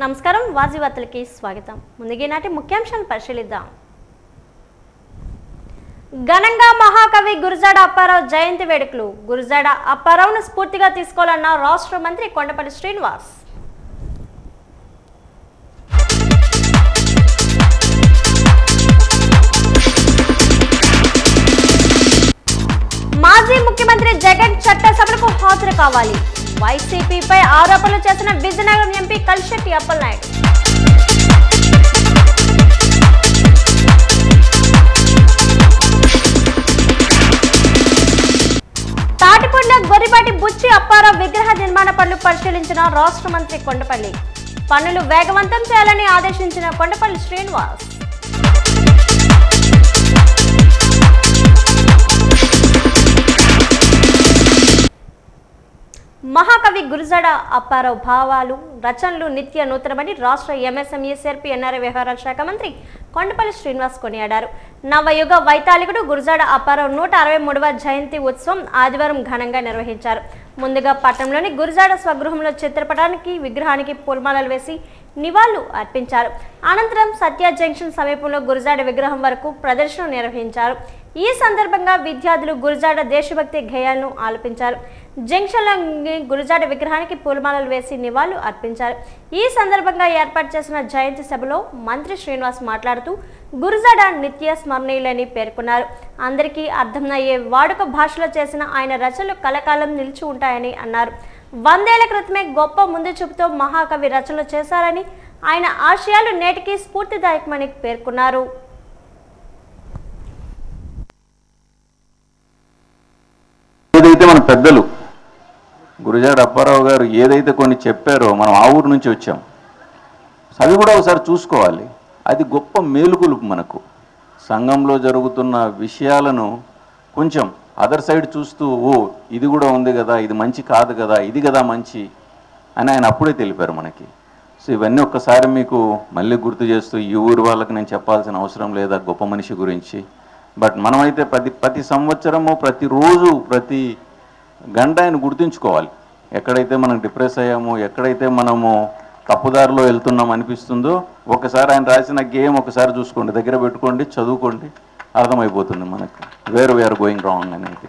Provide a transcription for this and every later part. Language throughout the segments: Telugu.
నమస్కారం వాజీ వార్తలకి స్వాగతం. ముందుగా నాటి ముఖ్యాంశాలను పరిశీలిద్దాం. ఘనంగా మహాకవి గురజాడ అప్పారావు జయంతి వేడుకలు. గురజాడ అప్పారావును స్ఫూర్తిగా తీసుకోవాలన్న రాష్ట్ర మంత్రి కొండపల్లి శ్రీనివాస్. మాజీ ముఖ్యమంత్రి జగన్ చట్టసభలకు హాజరు కావాలి. వైసీపీపై ఆరోపణలు చేసిన విజయనగరం ఎంపీ కలిశెట్టి అప్పలనాయుడు. తాటిపూడిలో గొర్రిపాటి బుచ్చి అప్పారావు విగ్రహ నిర్మాణ పనులు పరిశీలించిన రాష్ట్ర మంత్రి కొండపల్లి. పనులు వేగవంతం చేయాలని ఆదేశించిన కొండపల్లి శ్రీనివాస్. మహాకవి గురజాడ అప్పారావు భావాలు రచనలు నిత్య నూతనమని రాష్ట్ర ఎంఎస్ఎంఈ సెర్పి ఎన్ఆర్ఐ వ్యవహారాల శాఖ మంత్రి కొండపల్లి శ్రీనివాస్ కొనియాడారు. నవయుగ వైతాళికుడు గురజాడ అప్పారావు 163వ జయంతి ఉత్సవం ఆదివారం ఘనంగా నిర్వహించారు. ముందుగా పట్టణంలోని గురజాడ స్వగృహంలో చిత్రపటానికి విగ్రహానికి పూలమాలలు వేసి నివాళులు అర్పించారు. అనంతరం సత్య జంక్షన్ సమీపంలో గురజాడ విగ్రహం వరకు ప్రదర్శన నిర్వహించారు. ఈ సందర్భంగా విద్యార్థులు గురజాడ దేశభక్తి గేయాలను ఆలపించారు. జంక్షన్లో గురజాడ విగ్రహానికి పూలమాలలు వేసి నివాళులు అర్పించారు. ఈ సందర్భంగా ఏర్పాటు చేసిన జయంతి సభలో మంత్రి శ్రీనివాస్ మాట్లాడుతూ గురజాడ నిత్య స్మరణీయులని పేర్కొన్నారు. అందరికీ అర్థమయ్యే వాడుక భాషలో చేసిన ఆయన రచనలు కలకాలం నిలిచి ఉంటాయని అన్నారు. 100 ఏళ్ల క్రితమే గొప్ప ముందు చూపుతో మహాకవి రచనలు చేశారని, ఆయన ఆశయాలు నేటికి స్ఫూర్తిదాయకమని పేర్కొన్నారు. ఏదైతే మన పెద్దలు గురజాడ అప్పారావు గారు ఏదైతే కొన్ని చెప్పారో మనం ఆ ఊరు నుంచి వచ్చాం, అవి కూడా ఒకసారి చూసుకోవాలి. అది గొప్ప మేలుకొలుపు. మనకు సంఘంలో జరుగుతున్న విషయాలను కొంచెం అదర్ సైడ్ చూస్తూ, ఓ ఇది కూడా ఉంది కదా, ఇది మంచి కాదు కదా, ఇది కదా మంచి అని ఆయన అప్పుడే తెలిపారు మనకి. సో ఇవన్నీ ఒక్కసారి మీకు మళ్ళీ గుర్తు చేస్తూ, ఈ ఊరు వాళ్ళకి నేను చెప్పాల్సిన అవసరం లేదా గొప్ప మనిషి గురించి. బట్ మనమైతే ప్రతి సంవత్సరము ప్రతిరోజు ప్రతి గంట ఆయన గుర్తుంచుకోవాలి. ఎక్కడైతే మనం డిప్రెస్ అయ్యామో, ఎక్కడైతే మనము తప్పుదారిలో వెళ్తున్నాం అనిపిస్తుందో, ఒకసారి ఆయన రాసిన గేమ్ ఒకసారి చూసుకోండి, దగ్గర పెట్టుకోండి, చదువుకోండి, అర్థమైపోతుంది మనకు వేర్ వీఆర్ గోయింగ్ రాంగ్ అనేది.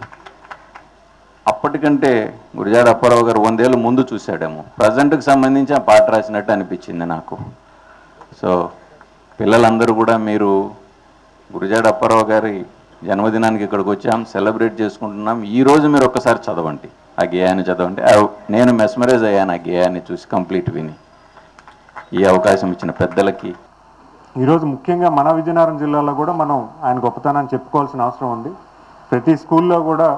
అప్పటికంటే గురజాడ అప్పారావు గారు 100 ఏళ్ళు ముందు చూశాడేమో, ప్రజెంట్కి సంబంధించి ఆ పాట రాసినట్టు అనిపించింది నాకు. సో పిల్లలందరూ కూడా మీరు గురజాడ అప్పారావు గారి జన్మదినానికి ఇక్కడికి వచ్చాం, సెలబ్రేట్ చేసుకుంటున్నాం. ఈరోజు మీరు ఒక్కసారి చదవండి, ఆ గేయాన్ని చదవండి. నేను మెస్మరైజ్ అయ్యాను ఆ గేయాన్ని చూసి, కంప్లీట్ విని. ఈ అవకాశం ఇచ్చిన పెద్దలకి ఈరోజు ముఖ్యంగా మన విజయనగరం జిల్లాలో కూడా మనం ఆయన గొప్పతనాన్ని చెప్పుకోవాల్సిన అవసరం ఉంది. ప్రతి స్కూల్లో కూడా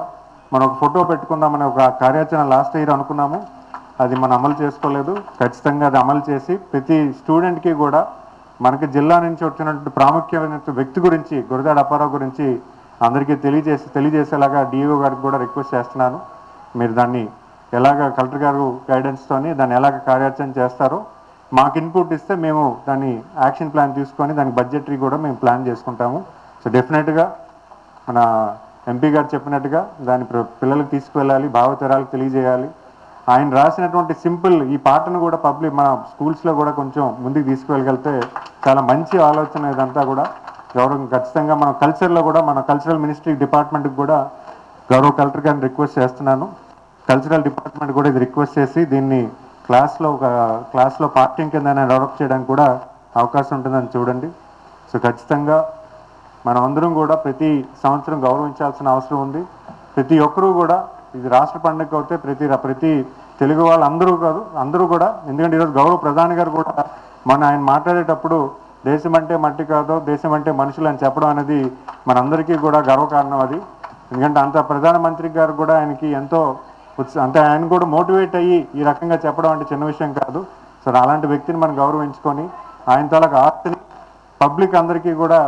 మనం ఒక ఫోటో పెట్టుకుందామని ఒక కార్యాచరణ లాస్ట్ ఇయర్ అనుకున్నాము, అది మనం అమలు చేసుకోలేదు. ఖచ్చితంగా అది అమలు చేసి ప్రతి స్టూడెంట్కి కూడా మనకి జిల్లా నుంచి వచ్చినటువంటి ప్రాముఖ్యమైన వ్యక్తి గురించి, గురజాడ అప్పారావు గురించి అందరికీ తెలియజేసేలాగా డిఓ గారికి కూడా రిక్వెస్ట్ చేస్తున్నాను. మీరు దాన్ని ఎలాగ కలెక్టర్ గారు గైడెన్స్తోని దాన్ని ఎలాగ కార్యాచరణ చేస్తారో మాకు ఇన్పుట్ ఇస్తే మేము దాన్ని యాక్షన్ ప్లాన్ తీసుకొని దానికి బడ్జెటరీ కూడా మేము ప్లాన్ చేసుకుంటాము. సో డెఫినెట్గా మన ఎంపీ గారు చెప్పినట్టుగా దాన్ని పిల్లలకు తీసుకువెళ్ళాలి, భావతరాలకు తెలియజేయాలి. ఆయన రాసినటువంటి సింపుల్ ఈ పాటను కూడా మన స్కూల్స్లో కూడా కొంచెం ముందుకు తీసుకువెళ్ళగలిగితే చాలా మంచి ఆలోచన. ఇదంతా కూడా గౌరవం ఖచ్చితంగా మన కల్చర్లో కూడా మన కల్చరల్ మినిస్ట్రీ డిపార్ట్మెంట్కి కూడా గౌరవ కలెక్టర్ గారిని రిక్వెస్ట్ చేస్తున్నాను. కల్చరల్ డిపార్ట్మెంట్ కూడా ఇది రిక్వెస్ట్ చేసి దీన్ని క్లాస్లో పార్టింగ్ కింద డెవలప్ చేయడానికి కూడా అవకాశం ఉంటుందని చూడండి. సో ఖచ్చితంగా మనం అందరం కూడా ప్రతి సంవత్సరం గౌరవించాల్సిన అవసరం ఉంది. ప్రతి ఒక్కరూ కూడా ఇది రాష్ట్ర పండుగ అవుతే ప్రతి తెలుగు వాళ్ళు అందరూ కూడా, ఎందుకంటే ఈరోజు గౌరవ ప్రధాని గారు కూడా ఆయన మాట్లాడేటప్పుడు దేశం అంటే మట్టి కాదో, దేశం అంటే మనుషులు అని చెప్పడం అనేది మనందరికీ కూడా గర్వకారణం. అది ఎందుకంటే అంత ప్రధానమంత్రి గారు కూడా ఆయనకి ఎంతో అంటే ఆయన కూడా మోటివేట్ అయ్యి ఈ రకంగా చెప్పడం అంటే చిన్న విషయం కాదు. సో అలాంటి వ్యక్తిని మనం గౌరవించుకొని ఆయన తాలూకు ఆర్ట్ని పబ్లిక్ అందరికీ కూడా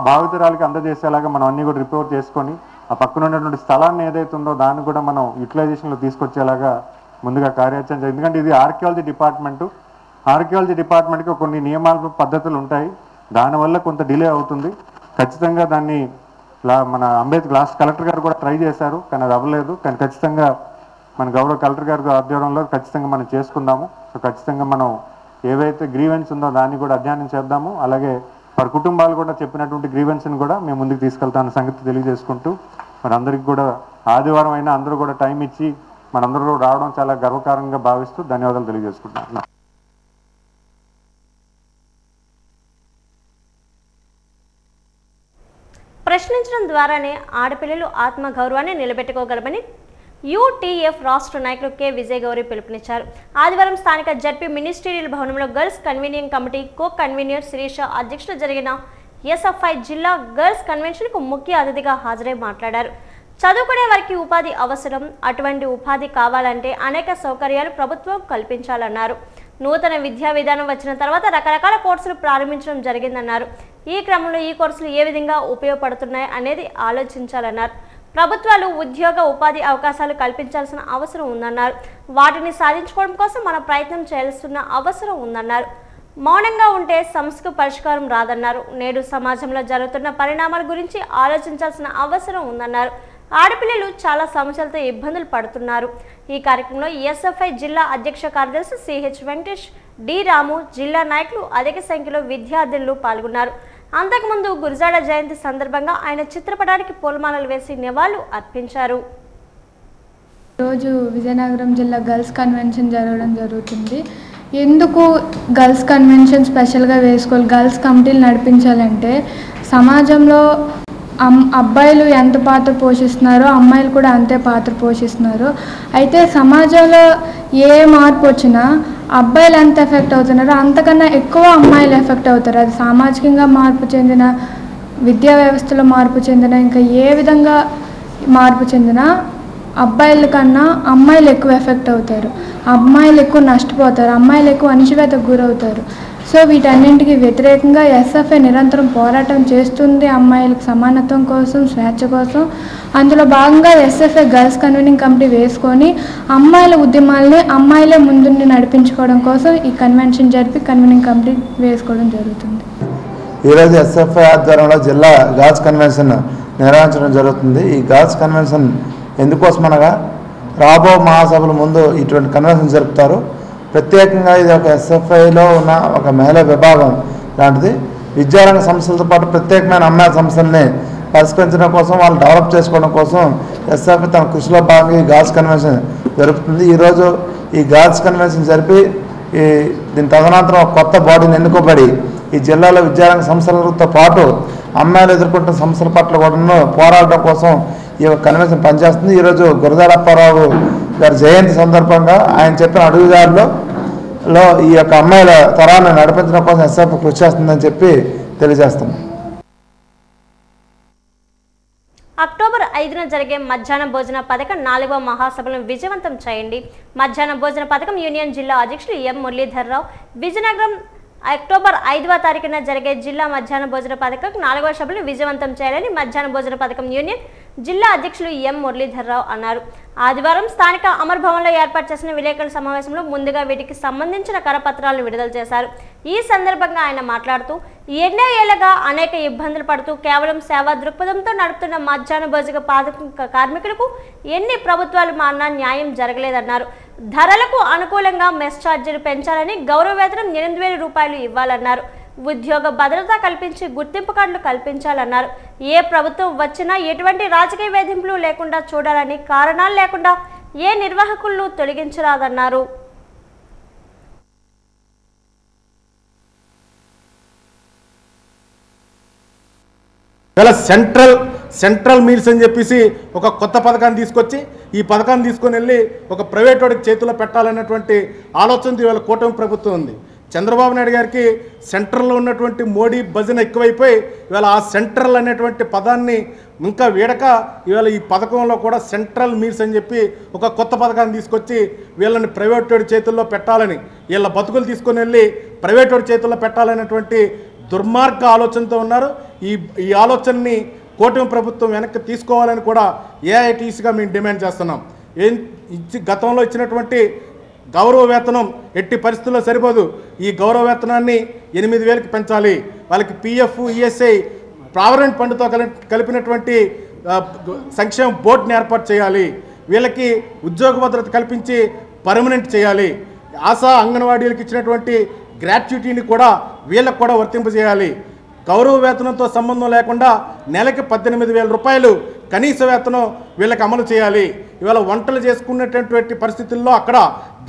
భావితరాలకి అందజేసేలాగా మనం అన్నీ కూడా రిపోర్ట్ చేసుకొని ఆ పక్కన ఉన్నటువంటి స్థలాన్ని ఏదైతే ఉందో దాన్ని కూడా మనం యూటిలైజేషన్లో తీసుకొచ్చేలాగా ముందుగా కార్యాచరణ. ఎందుకంటే ఇది ఆర్కియాలజీ డిపార్ట్మెంట్కి కొన్ని నియమాలు పద్ధతులు ఉంటాయి, దానివల్ల కొంత డిలే అవుతుంది. ఖచ్చితంగా దాన్ని మన లాస్ట్ కలెక్టర్ గారు కూడా ట్రై చేశారు, కానీ అది అవ్వలేదు. కానీ ఖచ్చితంగా మన గౌరవ కలెక్టర్ గారి ఆధ్వర్యంలో ఖచ్చితంగా మనం చేసుకుందాము. సో ఖచ్చితంగా మనం ఏవైతే గ్రీవెన్స్ ఉందో దాన్ని కూడా అధ్యయనం చేద్దాము. అలాగే వారి కుటుంబాలు కూడా చెప్పినటువంటి గ్రీవెన్స్ని కూడా మేము ముందుకు తీసుకెళ్తామన్న సంగతి తెలియజేసుకుంటూ, మరి అందరికీ కూడా ఆదివారం అయినా అందరూ కూడా టైం ఇచ్చి మనందరూ రావడం చాలా గర్వకారంగా భావిస్తూ ధన్యవాదాలు తెలియజేసుకుంటున్నాను. ప్రశ్నించడం ద్వారానే ఆడపిల్లలు ఆత్మగౌరవాన్ని నిలబెట్టుకోగలమని యూటీఎఫ్ రాష్ట్ర నాయకులు కె విజయ్ గౌరి పిలుపునిచ్చారు. ఆదివారం స్థానిక జడ్పీ మినిస్టీరియల్ భవనంలో girls convening committee co convener Sirisha అధ్యక్షతన జరిగిన ఎస్ఎఫ్ఐ జిల్లా గర్ల్స్ కన్వెన్షన్కు ముఖ్య అతిథిగా హాజరై మాట్లాడారు. చదువుకునే వారికి ఉపాధి అవసరం. అటువంటి ఉపాధి కావాలంటే అనేక సౌకర్యాలు ప్రభుత్వం కల్పించాలన్నారు. నూతన విద్యా విధానం వచ్చిన తర్వాత రకరకాల కోర్సులు ప్రారంభించడం జరిగిందన్నారు. ఈ క్రమంలో ఈ కోర్సులు ఏ విధంగా ఉపయోగపడుతున్నాయి అనేది ఆలోచించాలన్నారు. ప్రభుత్వాలు ఉద్యోగ ఉపాధి అవకాశాలు కల్పించాల్సిన అవసరం ఉందన్నారు. వాటిని సాధించుకోవడం కోసం మన ప్రయత్నం చేయాల్సిన అవసరం ఉందన్నారు. మౌనంగా ఉంటే సమస్యకు పరిష్కారం రాదన్నారు. నేడు సమాజంలో జరుగుతున్న పరిణామాల గురించి ఆలోచించాల్సిన అవసరం ఉందన్నారు. ఆడపిల్లలు చాలా సమస్యలతో ఇబ్బందులు పడుతున్నారు. ఈ కార్యక్రమంలో ఎస్ఎఫ్ఐ జిల్లా అధ్యక్ష కార్యదర్శి సిహెచ్ వెంకటేష్, డి రాము, జిల్లా నాయకులు అధిక సంఖ్యలో విద్యార్థులు పాల్గొన్నారు. అంతకుముందు గురజాడ జయంతి సందర్భంగా ఆయన చిత్రపటానికి పూలమాలలు వేసి నివాళులు అర్పించారు. రోజు విజయనగరం జిల్లా గర్ల్స్ కన్వెన్షన్ జరగడం జరుగుతుంది. ఎందుకు గర్ల్స్ కన్వెన్షన్ స్పెషల్గా వేసుకోవాలి, గర్ల్స్ కమిటీలు నడిపించాలంటే సమాజంలో అబ్బాయిలు ఎంత పాత్ర పోషిస్తున్నారో అమ్మాయిలు కూడా అంతే పాత్ర పోషిస్తున్నారు. అయితే సమాజంలో ఏ మార్పు వచ్చినా అబ్బాయిలు ఎంత ఎఫెక్ట్ అవుతున్నారో అంతకన్నా ఎక్కువ అమ్మాయిలు ఎఫెక్ట్ అవుతారు. అది సామాజికంగా మార్పు చెందిన, విద్యా వ్యవస్థలో మార్పు చెందిన, ఇంకా ఏ విధంగా మార్పు చెందినా అబ్బాయిల కన్నా అమ్మాయిలు ఎక్కువ ఎఫెక్ట్ అవుతారు. అమ్మాయిలు ఎక్కువ నష్టపోతారు, అమ్మాయిలు ఎక్కువ అణచివేతకు గురవుతారు. సో వీటన్నింటికి వ్యతిరేకంగా ఎస్ఎఫ్ఐ నిరంతరం పోరాటం చేస్తుంది. అమ్మాయిలకు సమానత్వం కోసం, స్వేచ్ఛ కోసం. అందులో భాగంగా ఎస్ఎఫ్ఐ గర్ల్స్ కన్వీనింగ్ కమిటీ వేసుకొని అమ్మాయిల ఉద్యమాలని అమ్మాయిలే ముందుండి నడిపించుకోవడం కోసం ఈ కన్వెన్షన్ జరిపి కన్వీనింగ్ కమిటీ వేసుకోవడం జరుగుతుంది. ఈరోజు ఎస్ఎఫ్ఐ ఆధ్వర్యంలో జిల్లా గర్ల్స్ కన్వెన్షన్ నిర్వహించడం జరుగుతుంది. ఈ గర్ల్స్ కన్వెన్షన్ ఎందుకోసమనగా రాబో మహాసభల ముందు ఇటువంటి కన్వెన్షన్ జరుపుతారు. ప్రత్యేకంగా ఇది ఒక ఎస్ఎఫ్ఐలో ఉన్న ఒక మహిళా విభాగం లాంటిది. విద్యారంగ సంస్థలతో పాటు ప్రత్యేకమైన అమ్మాయిల సంస్థల్ని పరిష్కరించడం కోసం, వాళ్ళు డెవలప్ చేసుకోవడం కోసం ఎస్ఎఫ్ఐ తన కృషిలో భాగంగా ఈ గర్ల్స్ కన్వెన్షన్ జరుపుతుంది. ఈరోజు ఈ గర్ల్స్ కన్వెన్షన్ జరిపి దీని తదనంతరం ఒక కొత్త బాడీని ఎన్నుకోబడి ఈ జిల్లాలో విద్యారంగ సంస్థలతో పాటు అమ్మాయిలు ఎదుర్కొంటున్న సమస్యల పట్ల కూడా పోరాడడం కోసం ఈ కన్వెన్షన్ పనిచేస్తుంది. ఈరోజు గురజాడ అప్పారావు గారి జయంతి సందర్భంగా ఆయన చెప్పిన అడుగుదారిలో ఈ యొక్క అమ్మాయిల తరాన్ని నడిపించడం కోసం ఎస్ఎఫ్ఐ కృషి చేస్తుందని చెప్పి తెలియజేస్తున్నాం. అక్టోబర్ 5న జరిగే మధ్యాహ్న భోజన పథకం 4వ మహాసభలను విజయవంతం చేయండి. మధ్యాహ్న భోజన పథకం యూనియన్ జిల్లా అధ్యక్షులు ఎం మురళీధర్రావు విజయనగరం అక్టోబర్ 5వ తారీఖున జరిగే జిల్లా మధ్యాహ్న భోజన పథకం 4వ సభను విజయవంతం చేయాలని మధ్యాహ్న భోజన పథకం యూనియన్ జిల్లా అధ్యక్షులు ఎం మురళీధర్రావు అన్నారు. ఆదివారం స్థానిక అమర్ భవన్లో ఏర్పాటు చేసిన విలేకరుల సమావేశంలో ముందుగా వీటికి సంబంధించిన కరపత్రాలను విడుదల చేశారు. ఈ సందర్భంగా ఆయన మాట్లాడుతూ ఎన్నో ఏళ్లుగా అనేక ఇబ్బందులు పడుతూ కేవలం సేవా దృక్పథంతో నడుపుతున్న మధ్యాహ్న భోజన పథకం కార్మికులకు ఎన్ని ప్రభుత్వాలు మారినా న్యాయం జరగలేదన్నారు. ధరలకు అనుకూలంగా మెస్ ఛార్జీలు పెంచాలని, గౌరవ వేతనం 8,000 రూపాయలు ఇవ్వాలన్నారు. ఉద్యోగ భద్రత కల్పించి గుర్తింపు కార్డులు కల్పించాలన్నారు. ఏ ప్రభుత్వం వచ్చినా ఎటువంటి రాజకీయ వేధింపులు లేకుండా చూడాలని, కారణాలు లేకుండా ఏ నిర్వాహకులను తొలగించరాదన్నారు. ఇలా సెంట్రల్ మీల్స్ అని చెప్పేసి ఒక కొత్త పథకాన్ని తీసుకొచ్చి ఈ పథకాన్ని తీసుకొని వెళ్ళి ఒక ప్రైవేట్ వాడికి చేతిలో పెట్టాలన్నటువంటి ఆలోచనతో ఇవాళ కూటమి ప్రభుత్వం ఉంది. చంద్రబాబు నాయుడు గారికి సెంట్రల్లో ఉన్నటువంటి మోడీ భజన ఎక్కువైపోయి ఇవాళ ఆ సెంట్రల్ అనేటువంటి పదాన్ని ఇంకా వీడక ఇవాళ ఈ పథకంలో కూడా సెంట్రల్ మీల్స్ అని చెప్పి ఒక కొత్త పథకాన్ని తీసుకొచ్చి వీళ్ళని ప్రైవేట్ వాడి చేతుల్లో పెట్టాలని, వీళ్ళ బతుకులు తీసుకొని వెళ్ళి ప్రైవేట్ వాడి చేతుల్లో పెట్టాలనేటువంటి దుర్మార్గ ఆలోచనతో ఉన్నారు. ఈ ఆలోచనని కూటమి ప్రభుత్వం వెనక్కి తీసుకోవాలని కూడా ఏఐటీసీగా మేము డిమాండ్ చేస్తున్నాం. గతంలో ఇచ్చినటువంటి గౌరవ వేతనం ఎట్టి పరిస్థితుల్లో సరిపోదు. ఈ గౌరవ వేతనాన్ని 8,000కి పెంచాలి. వాళ్ళకి పిఎఫ్, ఈఎస్ఐ, ప్రావిడెంట్ ఫండ్తో కలిపినటువంటి సంక్షేమ బోర్డుని ఏర్పాటు చేయాలి. వీళ్ళకి ఉద్యోగ భద్రత కల్పించి పర్మనెంట్ చేయాలి. ఆశా అంగన్వాడీలకు ఇచ్చినటువంటి గ్రాట్యుటీని కూడా వీళ్ళకు కూడా వర్తింపజేయాలి. గౌరవ వేతనంతో సంబంధం లేకుండా నెలకి 18,000 రూపాయలు కనీస వేతనం వీళ్ళకి అమలు చేయాలి. ఇవాళ వంటలు చేసుకునేటటువంటి పరిస్థితుల్లో అక్కడ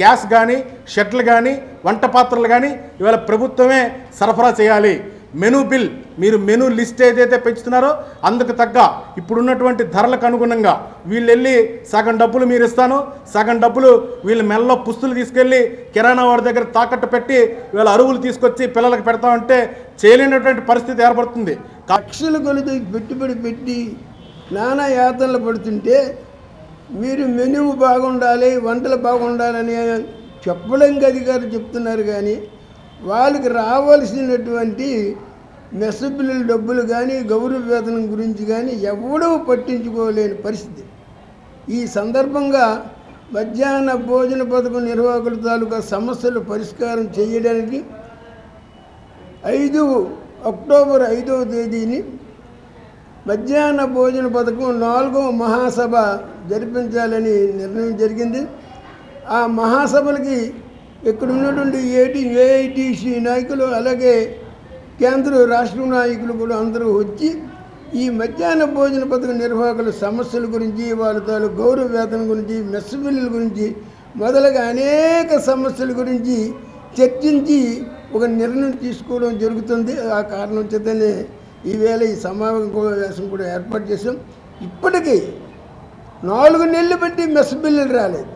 గ్యాస్ కానీ, షెడ్లు కానీ, వంట పాత్రలు కానీ ఇవాళ ప్రభుత్వమే సరఫరా చేయాలి. మెనూ బిల్, మీరు మెనూ లిస్ట్ ఏదైతే పెంచుతున్నారో అందుకు తగ్గ ఇప్పుడున్నటువంటి ధరలకు అనుగుణంగా వీళ్ళు వెళ్ళి సగం డబ్బులు మీరు ఇస్తాను, సగం డబ్బులు వీళ్ళ మెల్లో పుస్తులు తీసుకెళ్ళి కిరాణా వాడి దగ్గర తాకట్టు పెట్టి వీళ్ళ అరువులు తీసుకొచ్చి పిల్లలకు పెడతామంటే చేయలేనటువంటి పరిస్థితి ఏర్పడుతుంది. లక్షల కొలది పెట్టుబడి పెట్టి నానా యాతనలు పడుతుంటే మీరు మెనూ బాగుండాలి, వంటలు బాగుండాలని చెప్పలేం అధికారులు చెప్తున్నారు. కానీ వాళ్ళకి రావాల్సినటువంటి మెస్ బిల్లుల డబ్బులు కానీ, గౌరవ వేతనం గురించి కానీ ఎవడూ పట్టించుకోలేని పరిస్థితి. ఈ సందర్భంగా మధ్యాహ్న భోజన పథకం నిర్వాహకుల తాలూకా సమస్యలు పరిష్కారం చేయడానికి 5 అక్టోబర్ 5వ తేదీని మధ్యాహ్న భోజన పథకం 4వ మహాసభ జరిపించాలని నిర్ణయం జరిగింది. ఆ మహాసభలకి ఇక్కడ ఉన్నటువంటి ఏఐటీసీ నాయకులు, అలాగే కేంద్ర రాష్ట్ర నాయకులు కూడా అందరూ వచ్చి ఈ మధ్యాహ్న భోజన పథకం నిర్వాహకుల సమస్యల గురించి, వాళ్ళ తాలూ గౌరవ వేతనం గురించి, మెస్ బిల్లుల గురించి మొదలగా అనేక సమస్యల గురించి చర్చించి ఒక నిర్ణయం తీసుకోవడం జరుగుతుంది. ఆ కారణం చేతనే ఈవేళ ఈ సమావేశం కూడా ఏర్పాటు చేసాం. ఇప్పటికీ 4 నెలలు బట్టి మెస్ బిల్లులు రాలేదు,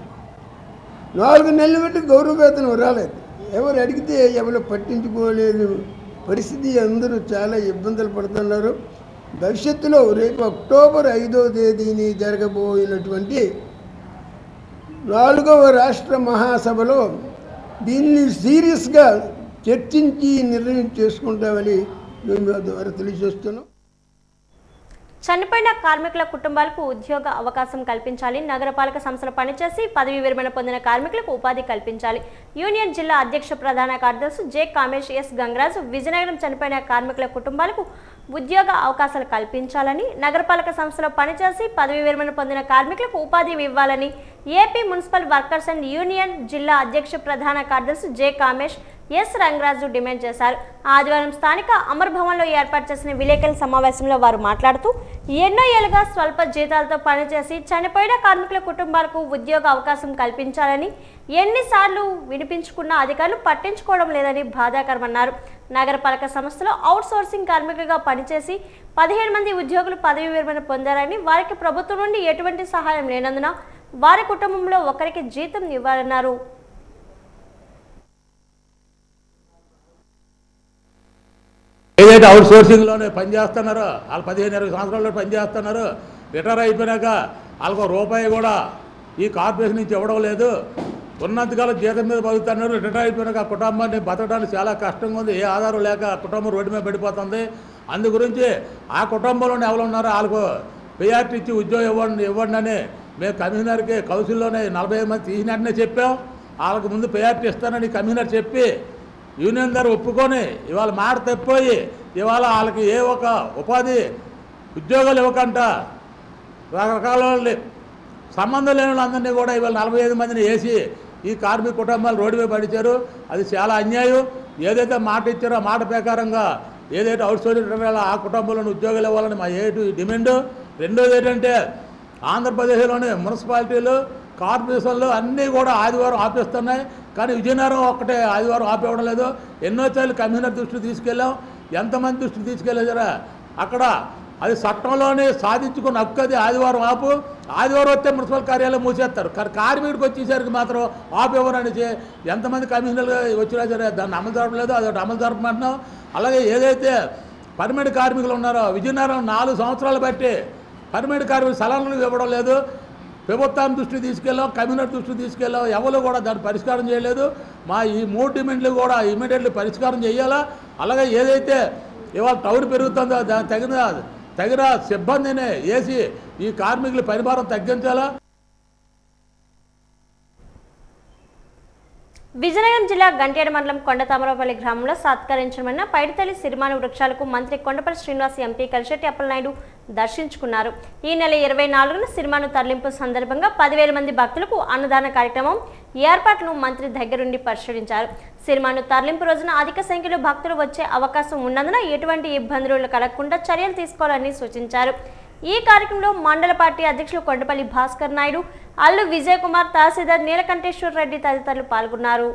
4 నెలలు బట్టి గౌరవ వేతనం రాలేదు. ఎవరు అడిగితే ఎవరు పట్టించుకోలేని పరిస్థితి. అందరూ చాలా ఇబ్బందులు పడుతున్నారు. భవిష్యత్తులో రేపు అక్టోబర్ 5వ తేదీని జరగబోయినటువంటి 4వ రాష్ట్ర మహాసభలో దీన్ని సీరియస్గా చర్చించి నిర్ణయం చేసుకుంటామని మేము ద్వారా తెలియజేస్తున్నాం. చనిపోయిన కార్మికుల కుటుంబాలకు ఉద్యోగ అవకాశం కల్పించాలి. నగరపాలక సంస్థలో పనిచేసి పదవి విరమణ పొందిన కార్మికులకు ఉపాధి కల్పించాలి. యూనియన్ జిల్లా అధ్యక్ష ప్రధాన కార్యదర్శి జె కామేష్ ఎస్ గంగరాజు విజయనగరం చనిపోయిన కార్మికుల కుటుంబాలకు ఉద్యోగ అవకాశాలు కల్పించాలని, నగరపాలక సంస్థలో పనిచేసి పదవి విరమణ పొందిన కార్మికులకు ఉపాధి ఇవ్వాలని AP municipal workers and union జిల్లా అధ్యక్ష ప్రధాన కార్యదర్శి J Kamesh S Rangaraju demand చేశారు. ఆదివారం స్థానిక అమర్ భవన్లో ఏర్పాటు చేసిన విలేకరుల సమావేశంలో వారు మాట్లాడుతూ ఎన్నో ఏళ్లుగా స్వల్ప జీతాలతో పనిచేసి చనిపోయిన కార్మికుల కుటుంబాలకు ఉద్యోగ అవకాశం కల్పించాలని ఎన్నిసార్లు వినిపించుకున్న అధికారులు పట్టించుకోవడం లేదని బాధాకరమన్నారు. నగరపాలక సంస్థలో అవుట్ సోర్సింగ్ కార్మికులుగా పనిచేసి 15 మంది ఉద్యోగులు పదవి విరమణ పొందారని, వారికి ప్రభుత్వం నుండి ఎటువంటి సహాయం లేనందున వారి కుటుంబంలో ఒకరికి జీతం ఇవ్వాలన్నారు. ఏదైతే అవుట్ సోర్సింగ్లోనే పనిచేస్తున్నారో వాళ్ళు 15-20 సంవత్సరాల్లో పనిచేస్తున్నారు, రిటైర్ అయిపోయినాక వాళ్ళకు రూపాయి కూడా ఈ కార్పొరేషన్ నుంచి ఇవ్వడం లేదు. ఉన్నంతకాలం జీతం మీద బతుకుతున్నారు. రిటైర్ అయిపోయినాక ఆ కుటుంబాన్ని బతకడానికి చాలా కష్టంగా ఉంది. ఏ ఆధారం లేక కుటుంబం రోడ్డు మీద పడిపోతుంది. అందు గురించి ఆ కుటుంబంలోనే ఎవరు ఉన్నారో వాళ్ళకు పిఆర్టీ ఇచ్చి ఉద్యోగం ఇవ్వండి అని మేము కమిషనర్కి కౌన్సిల్లోనే 45 మంది తీసినట్టునే చెప్పాం. వాళ్ళకు ముందు పిఆర్టీ ఇస్తానని కమిషనర్ చెప్పి యూనియన్ గారు ఒప్పుకొని ఇవాళ మాట తప్పిపోయి ఇవాళ వాళ్ళకి ఏ ఒక ఉపాధి ఉద్యోగాలు ఇవ్వకుండా రకరకాల సంబంధం లేని వాళ్ళందరినీ కూడా ఇవాళ 45 మందిని వేసి ఈ కార్మిక కుటుంబాలు రోడ్డు మీద పడిచారు. అది చాలా అన్యాయం. ఏదైతే మాట ఇచ్చారో ఆ మాట ప్రకారంగా ఏదైతే అవుట్ సోర్సింగ్ ఆ కుటుంబంలోని ఉద్యోగాలు ఇవ్వాలని మా డిమాండ్. రెండోది ఏంటంటే ఆంధ్రప్రదేశ్లోని మున్సిపాలిటీలు, కార్పొరేషన్లు అన్నీ కూడా ఆదివారం ఆపేస్తున్నాయి. కానీ విజయనగరం ఒక్కటే ఆదివారం ఆపేవడం లేదు. ఎన్నోసార్లు కమిషనర్ దృష్టికి తీసుకెళ్ళాం. ఎంతమంది దృష్టికి తీసుకెళ్ళారా అక్కడ అది చట్టంలోనే సాధించుకున్న హక్కు. అది ఆదివారం ఆపు, ఆదివారం వస్తే మున్సిపల్ కార్యాలయం మూసేస్తారు. కానీ కార్మికుడికి వచ్చేసరికి మాత్రం ఆపేవరని ఎంతమంది కమిషనర్లు వచ్చినా సరే దాన్ని అమలు జరపలేదు. అది అమలు జరపమంటున్నాం. అలాగే ఏదైతే పర్మనెంట్ కార్మికులు ఉన్నారో విజయనగరం 4 సంవత్సరాలు బట్టి పర్మనెంట్ కార్మికులు సలహాలు ఇవ్వడం లేదు. ప్రభుత్వం దృష్టికి తీసుకెళ్ళాం, కమిషనర్ దృష్టికి తీసుకెళ్ళాం. ఎవరు కూడా దాన్ని పరిష్కారం చేయలేదు. మా ఈ 3 డిమాండ్లు కూడా ఇమీడియట్లీ పరిష్కారం చేయాలా. అలాగే ఏదైతే ఇవాళ టౌన్ పెరుగుతుందో దానికి తగిన సిబ్బందిని వేసి ఈ కార్మికుల పరిభారం తగ్గించాలా. విజయనగరం జిల్లా గంట్యాడ మండలం కొండతామరపల్లి గ్రామంలో సత్కరించబడిన పైడితల్లి సిరిమాను వృక్షాలకు మంత్రి కొండపల్లి శ్రీనివాస్ ఎంపీ కలిశెట్టి అప్పలనాయుడు దర్శించుకున్నారు. ఈ నెల 24న సిరిమాను తరలింపు సందర్భంగా 10,000 మంది భక్తులకు అన్నదాన కార్యక్రమం ఏర్పాట్లను మంత్రి దగ్గరుండి పరిశీలించారు. సిరిమాను తరలింపు రోజున అధిక సంఖ్యలో భక్తులు వచ్చే అవకాశం ఉన్నందున ఎటువంటి ఇబ్బందులు కలగకుండా చర్యలు తీసుకోవాలని సూచించారు. ఈ కార్యక్రమంలో మండల పార్టీ అధ్యక్షులు కొండపల్లి భాస్కర్ నాయుడు, అల్లు విజయ్ కుమార్, తహసీల్దార్ నీలకంఠేశ్వర రెడ్డి తదితరులు పాల్గొన్నారు.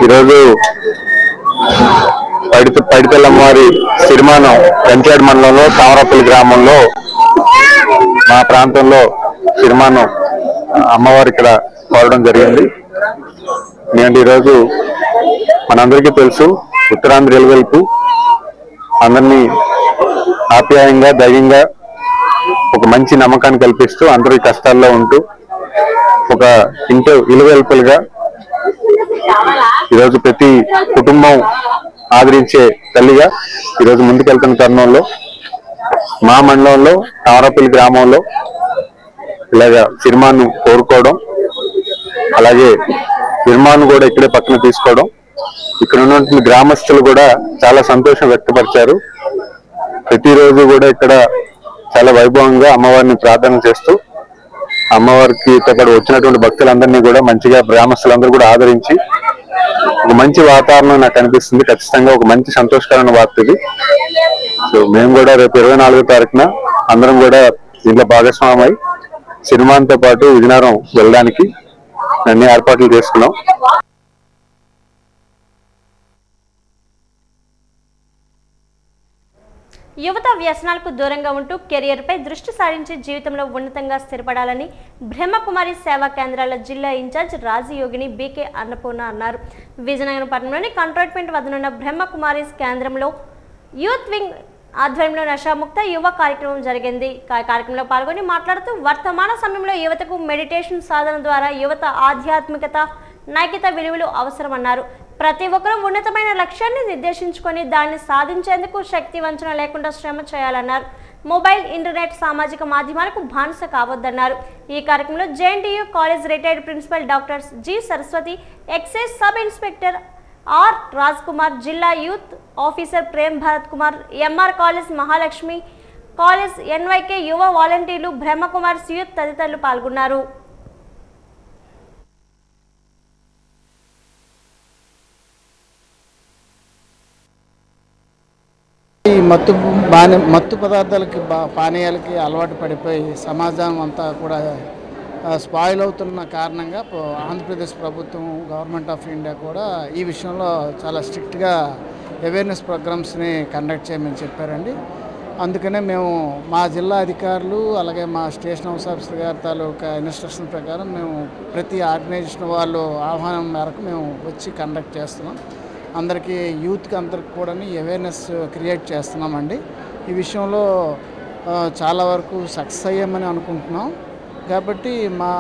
ఈరోజు పైడితల్లమ్మవారి సిరిమానం గంట్యాడ మండలంలో తామరపల్లి గ్రామంలో మా ప్రాంతంలో సిరిమానం అమ్మవారు ఇక్కడ కోరడం జరిగింది. నేను ఈరోజు మనందరికీ తెలుసు, ఉత్తరాంధ్ర ఎలువెల్పు అందరినీ ఆప్యాయంగా ధైర్యంగా ఒక మంచి నమ్మకాన్ని కల్పిస్తూ అందరూ కష్టాల్లో ఉంటూ ఒక ఇంట్లో ఇలువెల్పులుగా ఈరోజు ప్రతి కుటుంబం ఆదరించే తల్లిగా ఈరోజు ముందుకెళ్తున్న తరుణంలో మా మండలంలో తామరపల్లి గ్రామంలో ఇలాగా సిరిమాను కోరుకోవడం, అలాగే సిరిమాను కూడా ఇక్కడే పక్కన తీసుకోవడం, ఇక్కడ ఉన్నటువంటి గ్రామస్తులు కూడా చాలా సంతోషం వ్యక్తపరిచారు. ప్రతిరోజు కూడా ఇక్కడ చాలా వైభవంగా అమ్మవారిని ప్రార్థన చేస్తూ అమ్మవారికి ఇక్కడ వచ్చినటువంటి భక్తులందరినీ కూడా మంచిగా గ్రామస్తులందరూ కూడా ఆదరించి ఒక మంచి వాతావరణం నాకు అనిపిస్తుంది. ఖచ్చితంగా ఒక మంచి సంతోషకరమైన వార్త ఇది. సో మేము కూడా రేపు 24వ తారీఖున అందరం కూడా దీంట్లో భాగస్వామై సిరిమాన్తో పాటు విజయనగరం వెళ్ళడానికి అన్ని ఏర్పాట్లు చేసుకున్నాం. యువత వ్యసనాలకు దూరంగా ఉంటూ కెరియర్పై దృష్టి సారించి జీవితంలో ఉన్నతంగా స్థిరపడాలని బ్రహ్మకుమారి సేవా కేంద్రాల జిల్లా ఇన్ఛార్జ్ రాజయోగిని బీకే అన్నపూర్ణ అన్నారు. విజయనగరం పట్టణంలోని కంటోన్మెంట్ వద్దనున్న బ్రహ్మకుమారి కేంద్రంలో యూత్ వింగ్ ఆధ్వర్యంలో నషాముక్త యువ కార్యక్రమం జరిగింది. కార్యక్రమంలో పాల్గొని మాట్లాడుతూ వర్తమాన సమయంలో యువతకు మెడిటేషన్ సాధన ద్వారా యువత ఆధ్యాత్మికత, నైతిక విలువలు అవసరమన్నారు. ప్రతి ఒక్కరూ ఉన్నతమైన లక్ష్యాన్ని నిర్దేశించుకొని దాన్ని సాధించేందుకు శక్తి వంచన లేకుండా శ్రమ చేయాలన్నారు. మొబైల్, ఇంటర్నెట్, సామాజిక మాధ్యమాలకు బానిస కావద్దన్నారు. ఈ కార్యక్రమంలో JNTU college retired principal doctor G Saraswathi, excise sub inspector R Raj Kumar, జిల్లా youth officer Prem Bharath Kumar, MR college Mahalakshmi college, NYK యువ వాలంటీర్లు, బ్రహ్మకుమార్స్ యూత్ తదితరులు పాల్గొన్నారు. ఈ మత్తు పదార్థాలకి పానీయాలకి అలవాటు పడిపోయి సమాజం అంతా కూడా స్పాయిల్ అవుతున్న కారణంగా ఆంధ్రప్రదేశ్ ప్రభుత్వం, గవర్నమెంట్ ఆఫ్ ఇండియా కూడా ఈ విషయంలో చాలా స్ట్రిక్ట్గా అవేర్నెస్ ప్రోగ్రామ్స్ని కండక్ట్ చేయమని చెప్పారండి. అందుకనే మేము మా జిల్లా అధికారులు అలాగే మా స్టేషన్ హౌస్ ఆఫీసర్ గారి తాలూకా ఇన్స్ట్రక్షన్ ప్రకారం మేము ప్రతి ఆర్గనైజేషన్ వాళ్ళు ఆహ్వానం మేరకు మేము వచ్చి కండక్ట్ చేస్తున్నాం. అందరికీ యూత్కి అందరికి కూడా అవేర్నెస్ క్రియేట్ చేస్తున్నామండి. ఈ విషయంలో చాలా వరకు సక్సెస్ అయ్యామని అనుకుంటున్నాం. కాబట్టి మా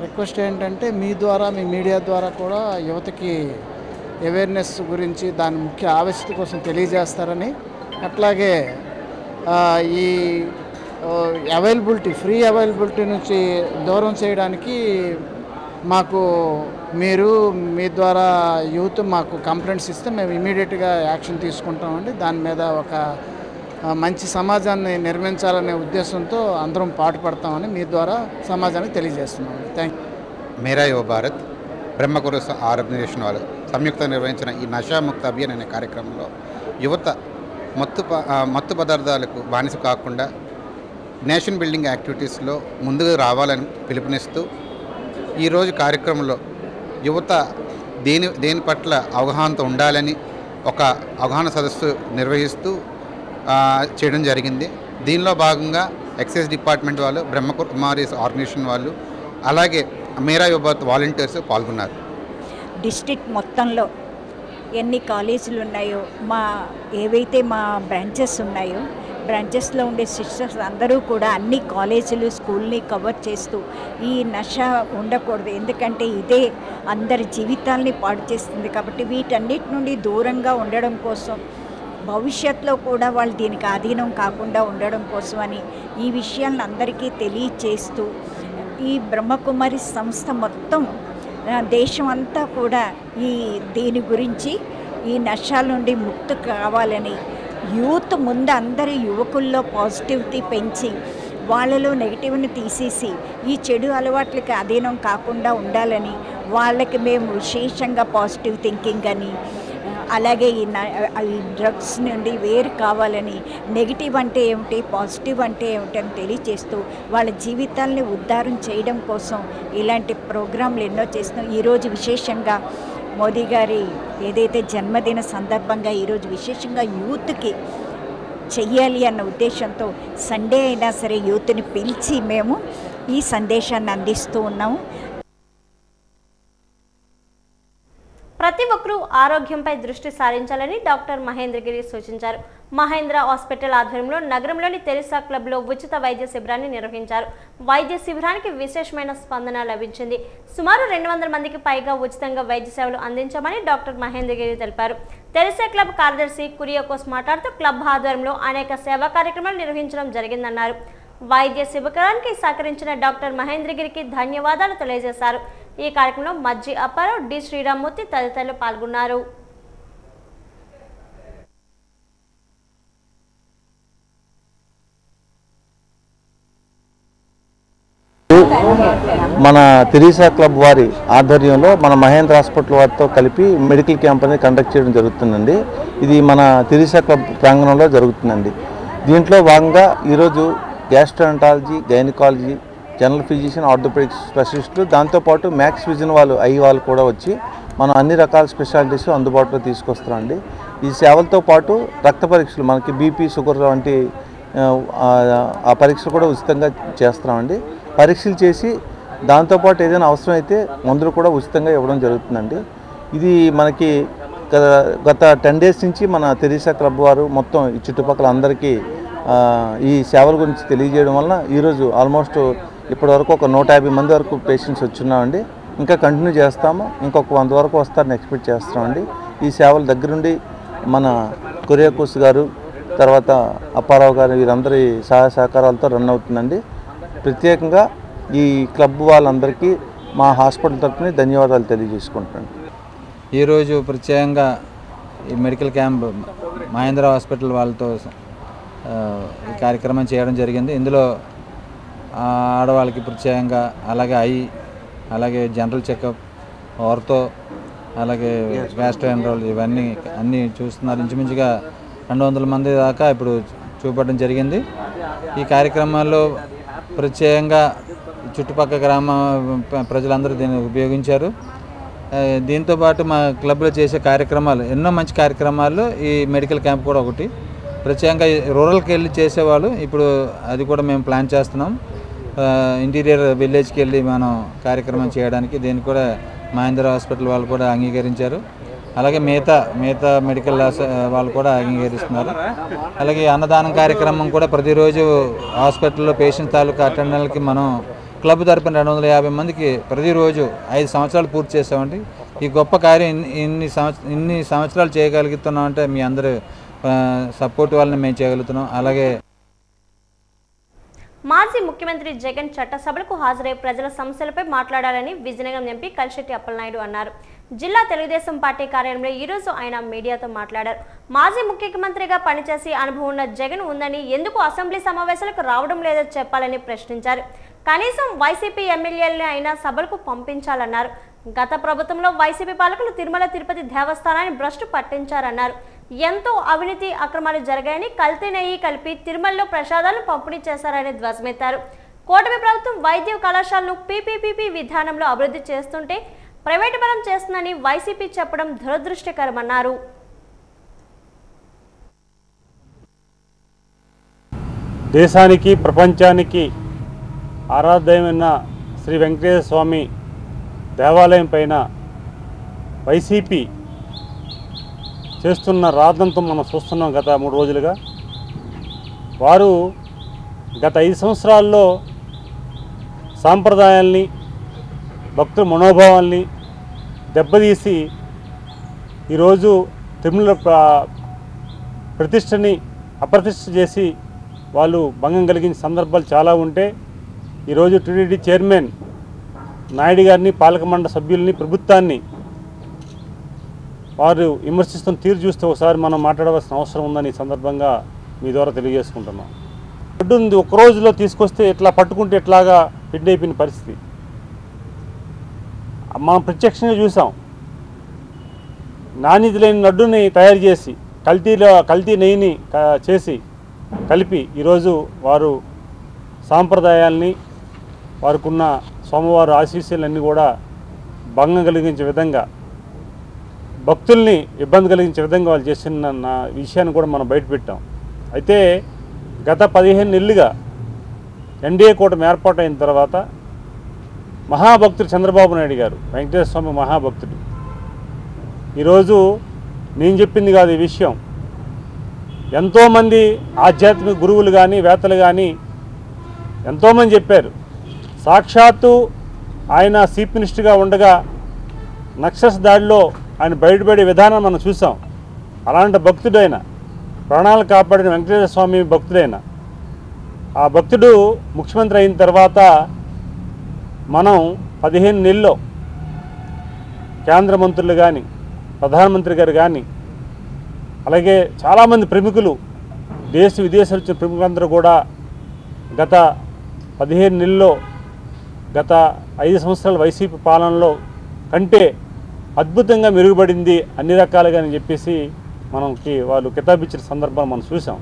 రిక్వెస్ట్ ఏంటంటే మీ ద్వారా, మీ మీడియా ద్వారా కూడా యువతకి అవేర్నెస్ గురించి దాని ముఖ్య ఆవశ్యకత కోసం తెలియజేస్తారని, అట్లాగే ఈ ఫ్రీ అవైలబిలిటీ నుంచి దూరం చేయడానికి మాకు మీరు మీ ద్వారా యూత్ మాకు కంప్లైంట్స్ ఇస్తే మేము ఇమీడియట్గా యాక్షన్ తీసుకుంటామండి. దాని మీద ఒక మంచి సమాజాన్ని నిర్మించాలనే ఉద్దేశంతో అందరం పాటుపడతామని మీ ద్వారా సమాజానికి తెలియజేస్తున్నామండి. Thank you. మేరా యువ భారత్ బ్రహ్మకురు ఆర్గనైజేషన్ వాళ్ళు సంయుక్తంగా నిర్వహించిన ఈ నషాముక్త అభియాన్ అనే కార్యక్రమంలో యువత మత్తు పదార్థాలకు బానిస కాకుండా నేషన్ బిల్డింగ్ యాక్టివిటీస్లో ముందుకు రావాలని పిలుపునిస్తూ ఈరోజు కార్యక్రమంలో యువత దేని పట్ల అవగాహనతో ఉండాలని ఒక అవగాహన సదస్సు నిర్వహిస్తూ చేయడం జరిగింది. దీనిలో భాగంగా ఎక్సైజ్ డిపార్ట్మెంట్ వాళ్ళు, బ్రహ్మకుమారీస్ ఆర్గనైజేషన్ వాళ్ళు, అలాగే మేరా యువ భారత్ వాలంటీర్స్ పాల్గొన్నారు. డిస్ట్రిక్ట్ మొత్తంలో ఎన్ని కాలేజీలు ఉన్నాయో, ఏవైతే మా బ్రాంచెస్ ఉన్నాయో, బ్రాంచెస్లో ఉండే సిస్టర్స్ అందరూ కూడా అన్ని కాలేజీలు, స్కూల్ని కవర్ చేస్తూ ఈ నష ఉండకూడదు, ఎందుకంటే ఇదే అందరి జీవితాల్ని పాడు చేస్తుంది. కాబట్టి వీటన్నిటి నుండి దూరంగా ఉండడం కోసం భవిష్యత్తులో కూడా వాళ్ళు దీనికి ఆధీనం కాకుండా ఉండడం కోసమని ఈ విషయాలను అందరికీ తెలియచేస్తూ ఈ బ్రహ్మకుమారి సంస్థ మొత్తం దేశం అంతా కూడా దీని గురించి ఈ నష్టాల నుండి ముక్తి కావాలని యూత్ ముందు అందరి యువకుల్లో పాజిటివిటీ పెంచి వాళ్ళలో నెగిటివ్ని తీసేసి ఈ చెడు అలవాట్లకి అధీనం కాకుండా ఉండాలని వాళ్ళకి మేము విశేషంగా పాజిటివ్ థింకింగ్ అని అలాగే ఈ డ్రగ్స్ నుండి వేరు కావాలని నెగిటివ్ అంటే ఏమిటి పాజిటివ్ అంటే ఏమిటి అని తెలియచేస్తూ వాళ్ళ జీవితాలని ఉద్ధారం చేయడం కోసం ఇలాంటి ప్రోగ్రాంలు ఎన్నో చేస్తున్నాం. ఈరోజు విశేషంగా మోదీ గారి ఏదైతే జన్మదిన సందర్భంగా ఈరోజు విశేషంగా యూత్కి చెయ్యాలి అన్న ఉద్దేశంతో సండే అయినా సరే యూత్ని పిలిచి మేము ఈ సందేశాన్ని అందిస్తూ ఉన్నాము. ప్రతి ఒక్కరూ ఆరోగ్యంపై దృష్టి సారించాలని డాక్టర్ మహేంద్రగిరి సూచించారు. మహేంద్ర హాస్పిటల్ ఆధ్వర్యంలో నగరంలోని తెరిసా క్లబ్లో ఉచిత వైద్య శిబిరాన్ని నిర్వహించారు. వైద్య శిబిరానికి విశేషమైన స్పందన లభించింది. సుమారు 200 మందికి పైగా ఉచితంగా వైద్య సేవలు అందించామని డాక్టర్ మహేంద్రగిరి తెలిపారు. తెరిసా క్లబ్ కార్యదర్శి కురియోకోస్ మాట్లాడుతూ క్లబ్ ఆధ్వర్యంలో అనేక సేవా కార్యక్రమాలు నిర్వహించడం జరిగిందన్నారు. వైద్య శిబిరానికి సహకరించిన డాక్టర్ మహేంద్రగిరికి ధన్యవాదాలు తెలియజేశారు. ఈ కార్యక్రమంలో మజ్జి అప్పారావు, డి శ్రీరామ్మూర్తి తదితరులు పాల్గొన్నారు. మన తెరీసా క్లబ్ వారి ఆధ్వర్యంలో మన మహేంద్ర హాస్పిటల్ వారితో కలిపి మెడికల్ క్యాంప్ అనేది కండక్ట్ చేయడం జరుగుతుందండి. ఇది మన తెరీసా క్లబ్ ప్రాంగణంలో జరుగుతుందండి. దీంట్లో భాగంగా ఈరోజు gastroenterology, gynaecology, general physician, orthopaedic స్పెషలిస్టులు, దాంతోపాటు మ్యాక్స్ విజన్ వాళ్ళు వాళ్ళు కూడా వచ్చి మనం అన్ని రకాల స్పెషాలిటీస్ అందుబాటులో తీసుకొస్తామండి. ఈ సేవలతో పాటు రక్త పరీక్షలు, మనకి బీపీ, షుగర్ వంటి ఆ పరీక్షలు కూడా ఉచితంగా చేస్తున్నామండి. పరీక్షలు చేసి దాంతోపాటు ఏదైనా అవసరమైతే మందులు కూడా ఉచితంగా ఇవ్వడం జరుగుతుందండి. ఇది మనకి గత 10 days నుంచి మన తెరీసా క్లబ్ వారు మొత్తం ఈ చుట్టుపక్కల అందరికీ ఈ సేవల గురించి తెలియజేయడం వలన ఈరోజు ఆల్మోస్ట్ ఇప్పటివరకు ఒక 150 మంది వరకు పేషెంట్స్ వచ్చున్నామండి. ఇంకా కంటిన్యూ చేస్తాము, ఇంకొక 100 వరకు వస్తారని ఎక్స్పెక్ట్ చేస్తున్నామండి. ఈ సేవల దగ్గరుండి మన కురియోకోస్ గారు, తర్వాత అప్పారావు గారు, వీరందరి సహాయ సహకారాలతో రన్ అవుతుందండి. ప్రత్యేకంగా ఈ క్లబ్ వాళ్ళందరికీ మా హాస్పిటల్ తరఫున ధన్యవాదాలు తెలియజేసుకుంటున్నాను. ఈరోజు ప్రత్యేకంగా ఈ మెడికల్ క్యాంప్ మహేంద్ర హాస్పిటల్ వాళ్ళతో ఈ కార్యక్రమం చేయడం జరిగింది. ఇందులో ఆడవాళ్ళకి ప్రత్యేకంగా అలాగే అలాగే జనరల్ చెకప్, ఆర్థో, అలాగే గ్యాస్ట్రోఎంట్రాలజీ ఇవన్నీ అన్నీ చూస్తున్నారు. ఇంచుమించుగా 200 మంది దాకా ఇప్పుడు చూపడం జరిగింది. ఈ కార్యక్రమాల్లో ప్రత్యేకంగా చుట్టుపక్కల గ్రామ ప్రజలందరూ దీన్ని ఉపయోగించారు. దీంతోపాటు మా క్లబ్లో చేసే కార్యక్రమాలు ఎన్నో మంచి కార్యక్రమాలు, ఈ మెడికల్ క్యాంప్ కూడా ఒకటి. ప్రత్యేకంగా రూరల్కి వెళ్ళి చేసేవాళ్ళు ఇప్పుడు అది కూడా మేము ప్లాన్ చేస్తున్నాం. ఇంటీరియర్ విలేజ్కి వెళ్ళి మనం కార్యక్రమం చేయడానికి దీన్ని కూడా మహేంద్ర హాస్పిటల్ వాళ్ళు కూడా అంగీకరించారు. అలాగే మిగతా మెడికల్ వాళ్ళు కూడా అంగీకరిస్తున్నారు. అలాగే అన్నదానం కార్యక్రమం కూడా ప్రతిరోజు హాస్పిటల్లో పేషెంట్ తాలూకా అటెండర్లకి మనం క్లబ్ తరపున 250 మందికి ప్రతిరోజు 5 సంవత్సరాలు పూర్తి చేసామండి. ఈ గొప్ప కార్యం ఇన్ని సంవత్సరాలు చేయగలుగుతున్నామంటే మీ అందరూ సపోర్ట్ వల్ల మేము చేయగలుగుతున్నాం. అలాగే మాజీ ముఖ్యమంత్రి జగన్ చట్టసభలకు హాజరై ప్రజల సమస్యలపై మాట్లాడాలని విజయనగరం ఎంపీ కలిశెట్టి అప్పలనాయుడు అన్నారు. జిల్లా తెలుగుదేశం పార్టీ కార్యాలయంలో ఈరోజు ఆయన మీడియాతో మాట్లాడారు. మాజీ ముఖ్యమంత్రిగా పనిచేసి అనుభవం ఉన్న జగన్ ఉందని ఎందుకు అసెంబ్లీ సమావేశాలకు రావడం లేదో చెప్పాలని ప్రశ్నించారు. కనీసం వైసీపీ ఎమ్మెల్యేలని అయినా సభలకు పంపించాలన్నారు. గత ప్రభుత్వంలో వైసీపీ పాలకులు తిరుమల తిరుపతి దేవస్థానాన్ని భ్రష్టు పట్టించారన్నారు. ఎంతో అవినీతి అక్రమాలు జరిగాయని కల్తీ నెయ్యి కలిపి తిరుమలలో ప్రసాదాలను పంపిణీ చేశారని ధ్వజమెత్తారు. కూటమి ప్రభుత్వం వైద్య కళాశాలను పీపీపీ విధానంలో అభివృద్ధి చేస్తుంటే ప్రైవేటు పరం చేస్తుందని వైసీపీ చెప్పడం దురదృష్టకరమన్నారు. దేశానికి ప్రపంచానికి ఆరాధ్యమైన శ్రీ వెంకటేశ్వర స్వామి దేవాలయం పైన వైసీపీ చేస్తున్న రాద్దంతం మనం చూస్తున్నాం గత 3 రోజులుగా. వారు గత 5 సంవత్సరాల్లో సాంప్రదాయాల్ని, భక్తుల మనోభావాల్ని దెబ్బతీసి ఈరోజు తిరుమల ప్రతిష్టని అప్రతిష్ట చేసి వాళ్ళు భంగం కలిగిన సందర్భాలు చాలా ఉంటే ఈరోజు టీటీడీ చైర్మన్ నాయుడు గారిని, పాలక మండలి సభ్యుల్ని, ప్రభుత్వాన్ని వారు విమర్శిస్తున్న తీరు చూస్తే ఒకసారి మనం మాట్లాడవలసిన అవసరం ఉందని ఈ సందర్భంగా మీ ద్వారా తెలియజేసుకుంటున్నాం. లడ్డు ఉంది, ఒక రోజులో తీసుకొస్తే ఇట్లా పట్టుకుంటే ఇట్లాగా పిండి అయిపోయిన పరిస్థితి మనం ప్రత్యక్షంగా చూసాం. నాణ్యత లేని లడ్డుని తయారు చేసి కల్తీ నెయ్యిని చేసి కలిపి ఈరోజు వారు సాంప్రదాయాల్ని, వారికున్న సోమవారం ఆశీస్సులన్నీ కూడా భంగం కలిగించే విధంగా, భక్తుల్ని ఇబ్బంది కలిగించే విధంగా వాళ్ళు చేసిన విషయాన్ని కూడా మనం బయటపెట్టాం. అయితే గత 15 నెలలుగా ఎన్డీఏ కూటమి ఏర్పాటైన తర్వాత మహాభక్తుడు చంద్రబాబు నాయుడు గారు, వెంకటేశ్వర స్వామి మహాభక్తుడు, ఈరోజు నేను చెప్పింది కాదు ఈ విషయం, ఎంతోమంది ఆధ్యాత్మిక గురువులు కానీ వేత్తలు కానీ ఎంతోమంది చెప్పారు. సాక్షాత్తు ఆయన చీఫ్ మినిస్టర్గా ఉండగా నక్సల్స్ దాడిలో ఆయన బయటపడే విధానం మనం చూసాం. అలాంటి భక్తుడైన, ప్రాణాలు కాపాడిన వెంకటేశ్వర స్వామి భక్తుడైన ఆ భక్తుడు ముఖ్యమంత్రి అయిన తర్వాత మనం 15 నెలల్లో కేంద్ర మంత్రులు కానీ, ప్రధానమంత్రి గారు కానీ, అలాగే చాలామంది ప్రముఖులు, దేశ విదేశాలు వచ్చిన ప్రముఖులందరూ కూడా గత 15 నెలల్లో, గత 5 సంవత్సరాల వైసీపీ పాలనలో కంటే అద్భుతంగా మెరుగుపడింది అన్ని రకాలుగా అని చెప్పేసి మనకి వాళ్ళు కితాబిచ్చిన సందర్భం మనం చూసాం.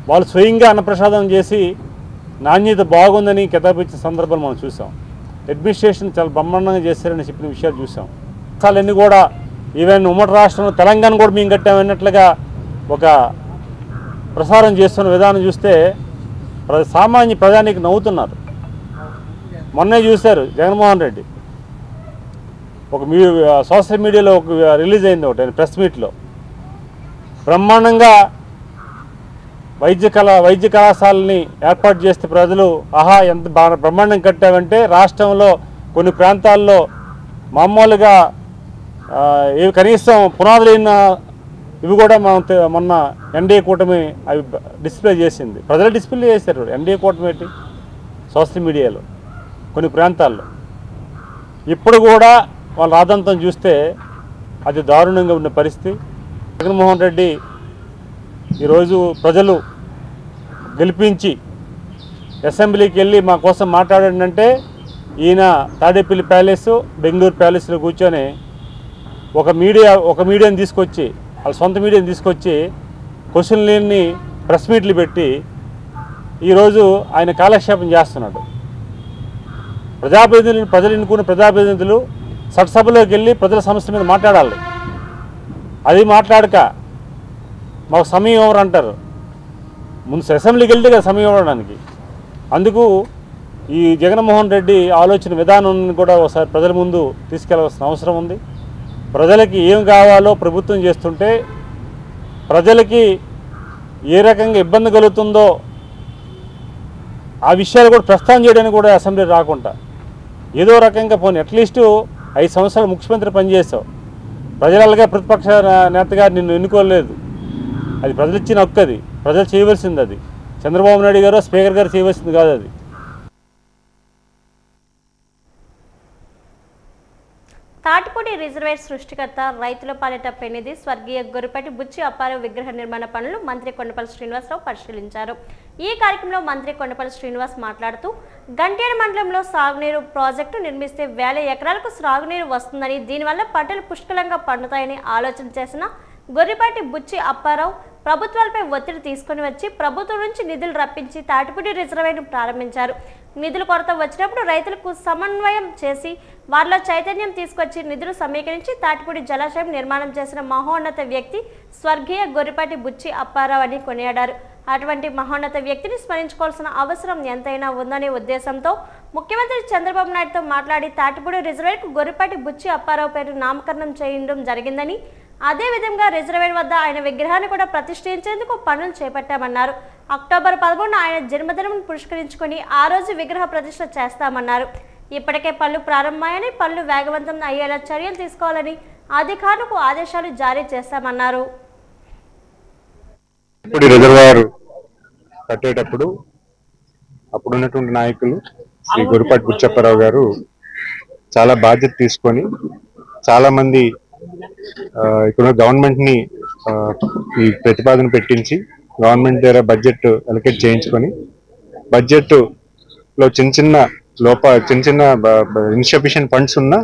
వాళ్ళు స్వయంగా అన్నప్రసాదం చేసి నాణ్యత బాగుందని కితాబిచ్చిన సందర్భాలు మనం చూసాం. అడ్మినిస్ట్రేషన్ చాలా బ్రహ్మాండంగా చేశారని చెప్పిన విషయాలు చూసాం. అన్నీ కూడా ఈవెన్ ఉమ్మడి రాష్ట్రంలో తెలంగాణ కూడా మేము కట్టామన్నట్లుగా ఒక ప్రసారం చేస్తున్న విధానం చూస్తే సామాన్య ప్రజానికి నవ్వుతున్నారు. మొన్నే చూశారు జగన్మోహన్ రెడ్డి ఒక సోషల్ మీడియాలో ఒక రిలీజ్ అయింది ఒకటి ప్రెస్ మీట్లో, బ్రహ్మాండంగా వైద్య కళాశాలని ఏర్పాటు చేస్తే ప్రజలు ఆహా ఎంత బ్రహ్మాండం కట్టామంటే రాష్ట్రంలో కొన్ని ప్రాంతాల్లో మామూలుగా కనీసం పునాదులైన ఇవి కూడా మొన్న ఎన్డీఏ కూటమి అవి డిస్ప్లే చేసింది. ప్రజలు డిస్ప్లే చేశారు ఎన్డీఏ కూటమి ఏంటి సోషల్ మీడియాలో కొన్ని ప్రాంతాల్లో. ఇప్పుడు కూడా వాళ్ళ రాదంతం చూస్తే అది దారుణంగా ఉన్న పరిస్థితి. జగన్మోహన్ రెడ్డి ఈరోజు ప్రజలు గెలిపించి అసెంబ్లీకి వెళ్ళి మా కోసం మాట్లాడంటే ఈయన తాడేపల్లి ప్యాలెస్, బెంగళూరు ప్యాలెస్లో కూర్చొని ఒక మీడియాని తీసుకొచ్చి, వాళ్ళ సొంత మీడియాని తీసుకొచ్చి క్వశ్చన్ లేని ప్రెస్ మీట్లు పెట్టి ఈరోజు ఆయన కాలక్షేపం చేస్తున్నాడు. ప్రజలు ఎన్నుకున్న ప్రజాప్రతినిధులు చట్టసభలోకి వెళ్ళి ప్రజల సమస్య మీద మాట్లాడాలి. అది మాట్లాడక మాకు సమయం ఎవరు అంటారు. ముందు అసెంబ్లీకి వెళ్తే కదా సమయం ఇవ్వడానికి. అందుకు ఈ జగన్మోహన్ రెడ్డి ఆలోచన విధానాన్ని కూడా ఒకసారి ప్రజల ముందు తీసుకెళ్లవలసిన అవసరం ఉంది. ప్రజలకి ఏం కావాలో ప్రభుత్వం చేస్తుంటే ప్రజలకి ఏ రకంగా ఇబ్బంది కలుగుతుందో ఆ విషయాలు కూడా ప్రస్తావన చేయడానికి కూడా అసెంబ్లీ రాకుండా ఏదో రకంగా పోనీ అట్లీస్ట్ 5 సంవత్సరాలు ముఖ్యమంత్రి పనిచేసావు, ప్రజలగా ప్రతిపక్ష నేతగా నిన్ను ఎన్నుకోలేదు, అది ప్రజలు ఇచ్చిన హక్కు, అది ప్రజలు చేయవలసింది, అది చంద్రబాబు నాయుడు గారు స్పీకర్ గారు చేయవలసింది కాదు. అది తాటిపూడి రిజర్వేర్ సృష్టికర్త రైతుల పాలిట పెన్నిధి స్వర్గీయ గొర్రెపాటి బుచ్చి అప్పారావు విగ్రహ నిర్మాణ పనులు మంత్రి కొండపల్లి శ్రీనివాసరావు పరిశీలించారు. ఈ కార్యక్రమంలో మంత్రి కొండపల్లి శ్రీనివాస్ మాట్లాడుతూ గంటేరు మండలంలో సాగునీరు ప్రాజెక్టు నిర్మిస్తే 1000 ఎకరాలకు సాగునీరు వస్తుందని, దీనివల్ల పంటలు పుష్కలంగా పండుతాయని ఆలోచన చేసిన గొర్రెపాటి బుచ్చి అప్పారావు ప్రభుత్వాలపై ఒత్తిడి తీసుకుని వచ్చి ప్రభుత్వం నుంచి నిధులు రప్పించి తాటిపూడి రిజర్వేర్ను ప్రారంభించారు. నిధుల కొరత వచ్చినప్పుడు రైతులకు సమన్వయం చేసి వారిలో చైతన్యం తీసుకొచ్చి నిధులు సమీకరించి తాటిపూడి జలాశయం నిర్మాణం చేసిన మహోన్నత వ్యక్తి స్వర్గీయ గొర్రెపాటి బుచ్చి అప్పారావు అని కొనియాడారు. అటువంటి మహోన్నత వ్యక్తిని స్మరించుకోవాల్సిన అవసరం ఎంతైనా ఉందనే ఉద్దేశంతో ముఖ్యమంత్రి చంద్రబాబు నాయుడుతో మాట్లాడి తాటిపూడి రిజర్వేర్కు గొర్రెపాటి బుచ్చి అప్పారావు పేరు నామకరణం చేయడం జరిగిందని, అదేవిధంగా రిజర్వేర్ వద్ద ఆయన విగ్రహాన్ని కూడా ప్రతిష్ఠించేందుకు పనులు చేపట్టామన్నారు. అక్టోబర్ 11 ఆయన జన్మదినం పురస్కరించుకొని ఆ రోజు విగ్రహ ప్రతిష్ఠ చేస్తామన్నారు. ఇప్పటికే పనులు ప్రారంభమయ్యాయని, పనులు వేగవంతం అయ్యేలా చర్యలు తీసుకోవాలని అధికారులకు ఆదేశాలు జారీ చేస్తామన్నారు. ఇప్పుడు రిజర్వాయర్ కట్టేటప్పుడు అప్పుడున్నటువంటి నాయకులు శ్రీ గురుపాటి బుచ్చప్పారావు గారు చాలా బాధ్యత తీసుకొని చాలా మంది ఇక్కడ గవర్నమెంట్ ని ఈ ప్రతిపాదన పెట్టించి గవర్నమెంట్ ద్వారా బడ్జెట్ అలొకేట్ చేయించుకొని బడ్జెట్ లో చిన్న ఇన్సఫిషియెంట్ ఫండ్స్ ఉన్నా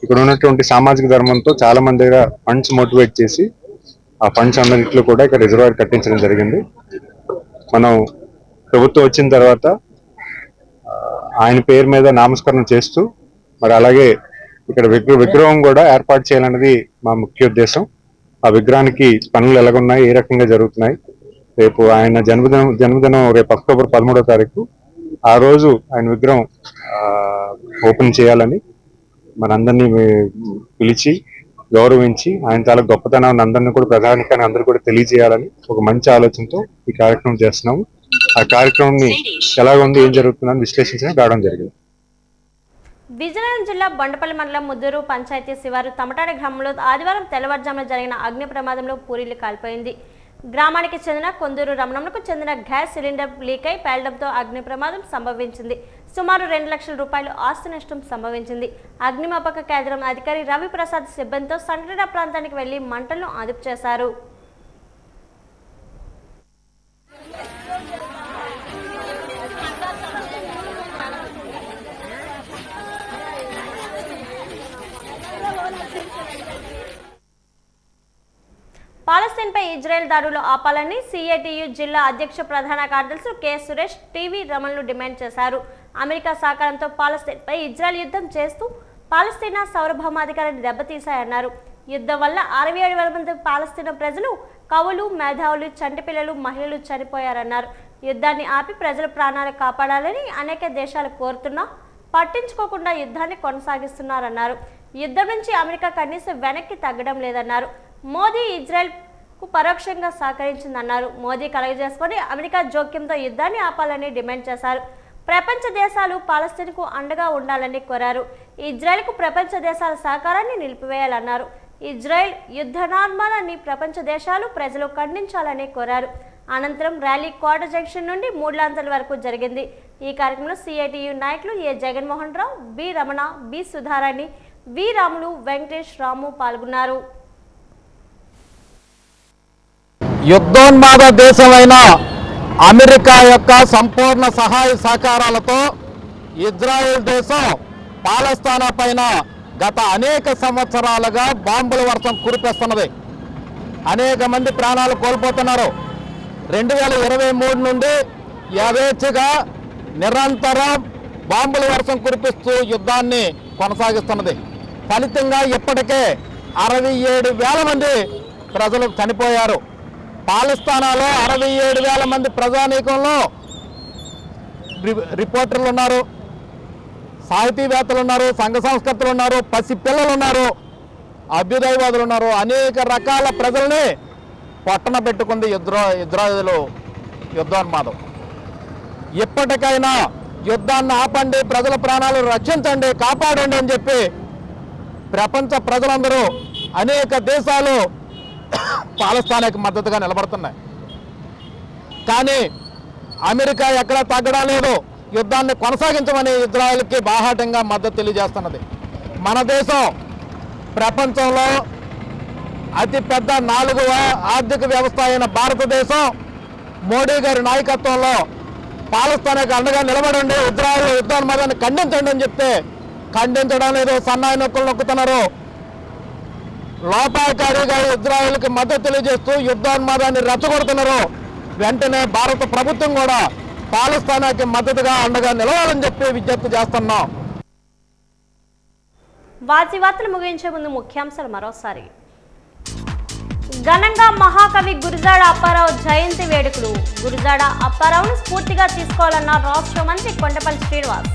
ఇక్కడ ఉన్నటువంటి సామాజిక ధర్మంతో చాలా మంది దగ్గర ఫండ్స్ మోటివేట్ చేసి ఆ ఫండ్స్ అన్నింటిలో కూడా ఇక్కడ రిజర్వాయర్ కట్టించడం జరిగింది. మనం ప్రభుత్వం వచ్చిన తర్వాత ఆయన పేరు మీద నామస్కరణ చేస్తూ మరి అలాగే ఇక్కడ విగ్రహం కూడా ఏర్పాటు చేయాలన్నది మా ముఖ్య ఉద్దేశం. ఆ విగ్రహానికి పనులు ఎలాగున్నాయి, ఏ రకంగా జరుగుతున్నాయి, రేపు ఆయన జన్మదినం రేపు అక్టోబర్ 13వ తారీఖు ఆ రోజు ఆయన విగ్రహం ఓపెన్ చేయాలని మనందరినీ పిలిచి గౌరవించి ఆయన చాలా గొప్పతనాన్ని అందరినీ కూడా ప్రధానికాన్ని అందరూ కూడా తెలియజేయాలని ఒక మంచి ఆలోచనతో ఈ కార్యక్రమం చేస్తున్నాము. ఆ కార్యక్రమాన్ని ఎలా ఉంది, ఏం జరుగుతుందని విశ్లేషించడానికి రావడం జరిగింది. విజయనగరం జిల్లా బండపల్లి మండలం ముద్దూరు పంచాయతీ శివారు తమటాడి గ్రామంలో ఆదివారం తెల్లవారుజామున జరిగిన అగ్ని ప్రమాదంలో పూరీలు కాలిపోయింది. గ్రామానికి చెందిన కొందూరు రమణంకు చెందిన గ్యాస్ సిలిండర్ లీక్ అయి పేలడంతో అగ్ని ప్రమాదం సంభవించింది. సుమారు 2 లక్షల రూపాయలు ఆస్తి నష్టం సంభవించింది. అగ్నిమాపక కేంద్రం అధికారి రవిప్రసాద్ సిబ్బందితో సంఘటన ప్రాంతానికి వెళ్లి మంటలను అదుపు చేశారు. పాలస్తీన్పై ఇజ్రాయెల్ దాడులు ఆపాలని సిఐటియు జిల్లా అధ్యక్ష ప్రధాన కార్యదర్శి కె సురేష్ టీవీ రమణలు డిమాండ్ చేశారు. అమెరికా సహకారంతో పాలస్తీన్పై ఇజ్రాయెల్ యుద్ధం చేస్తూ పాలస్తీనా సార్వభౌమాధికారాన్ని దెబ్బతీశాయన్నారు. యుద్ధం వల్ల 67,000 మంది పాలస్తీనా ప్రజలు, కవులు, మేధావులు, చంటిపిల్లలు, మహిళలు చనిపోయారన్నారు. యుద్ధాన్ని ఆపి ప్రజల ప్రాణాలు కాపాడాలని అనేక దేశాలు కోరుతున్నా పట్టించుకోకుండా యుద్ధాన్ని కొనసాగిస్తున్నారన్నారు. యుద్ధం నుంచి అమెరికా కనీసం వెనక్కి తగ్గడం లేదన్నారు. మోదీ ఇజ్రాయెల్కు పరోక్షంగా సహకరించిందన్నారు. మోదీ కలగజేసుకొని అమెరికా జోక్యంతో యుద్ధాన్ని ఆపాలని డిమాండ్ చేశారు. ప్రపంచ దేశాలు పాలస్తీన్కు అండగా ఉండాలని కోరారు. ఇజ్రాయెల్కు ప్రపంచ దేశాల సహకారాన్ని నిలిపివేయాలన్నారు. ఇజ్రాయెల్ యుద్ధ నిర్మాణాన్ని ప్రపంచ దేశాలు, ప్రజలు ఖండించాలని కోరారు. అనంతరం ర్యాలీ కోట జంక్షన్ నుండి మూడ్లాంతల వరకు జరిగింది. ఈ కార్యక్రమంలో సిఐటియు నాయకులు ఏ జగన్మోహన్ రావు, బి రమణ, బి సుధారాణి, వి రాములు, వెంకటేష్, రాము పాల్గొన్నారు. యుద్ధోన్మాద దేశమైన అమెరికా యొక్క సంపూర్ణ సహాయ సహకారాలతో ఇజ్రాయెల్ దేశం పాలస్తీనా పైన గత అనేక సంవత్సరాలుగా బాంబుల వర్షం కురిపిస్తున్నది. అనేక మంది ప్రాణాలు కోల్పోతున్నారు. 2023 నుండి యథేచ్ఛగా నిరంతరం బాంబుల వర్షం కురిపిస్తూ యుద్ధాన్ని కొనసాగిస్తున్నది. ఫలితంగా ఇప్పటికే 67,000 మంది ప్రజలు చనిపోయారు. పాలస్తీనాలో 67,000 మంది ప్రజానీకంలో రిపోర్టర్లు ఉన్నారు, సాహితీవేత్తలు ఉన్నారు, సంఘ సంస్కర్తలు ఉన్నారు, పసిపిల్లలు ఉన్నారు, అభ్యుదయవాదులు ఉన్నారు. అనేక రకాల ప్రజల్ని పొట్టన పెట్టుకుంది ఇజ్రాయెల్ యుద్ధోన్మాదం. ఇప్పటికైనా యుద్ధాన్ని ఆపండి, ప్రజల ప్రాణాలు రక్షించండి, కాపాడండి అని చెప్పి ప్రపంచ ప్రజలందరూ అనేక దేశాలు పాలస్తీనాకి మద్దతుగా నిలబడుతున్నాయి. కానీ అమెరికా ఎక్కడా తగ్గడం లేదు. యుద్ధాన్ని కొనసాగించమని ఇజ్రాయెల్కి బాహాటంగా మద్దతు తెలియజేస్తున్నది. మన దేశం ప్రపంచంలో అతిపెద్ద 4వ ఆర్థిక వ్యవస్థ అయిన భారతదేశం మోడీ గారి నాయకత్వంలో పాలస్తీనాకి అండగా నిలబడండి, ఇజ్రాయెల్ యుద్ధోన్మాదాన్ని ఖండించండి అని చెప్తే ఖండించడం లేదు, సన్నాయి నొక్కులు నొక్కుతున్నారు. లోపాకారిగా ఇజ్రాయెల్కి మద్దతు తెలియజేస్తూ యుద్ధోన్మాదాన్ని రెచ్చగొడుతున్నారు. వెంటనే భారత ప్రభుత్వం కూడా పాలస్తీనాకి మద్దతుగా అండగా నిలవాలని చెప్పి విజ్ఞప్తి చేస్తున్నాం. వార్తలు ముగించే ముందు ముఖ్యాంశాలు మరోసారి. ఘనంగా మహాకవి గురజాడ అప్పారావు జయంతి వేడుకలు. గురజాడ అప్పారావును స్ఫూర్తిగా తీసుకోవాలన్న రాష్ట్ర మంత్రి కొండపల్లి శ్రీనివాస్.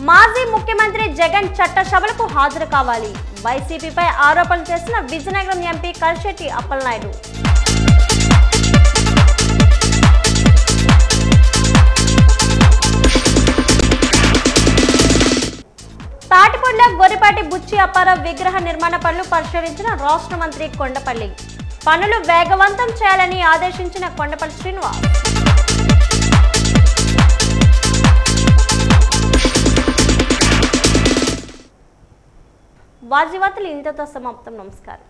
మాజీ ముఖ్యమంత్రి జగన్ చట్టసభలకు హాజరు కావాలి. వైసీపీపై ఆరోపణలు చేసిన విజయనగరం ఎంపీ కల్శెట్టి అప్పలనాయుడు. తాటిపూడి గొర్రెపాటి బుచ్చి అప్పారావు విగ్రహ నిర్మాణ పనులు పరిశీలించిన రాష్ట్ర మంత్రి కొండపల్లి. పనులు వేగవంతం చేయాలని ఆదేశించిన కొండపల్లి శ్రీనివాస్. వాజీవార్తలు ఇంతతో సమాప్తం. నమస్కారం.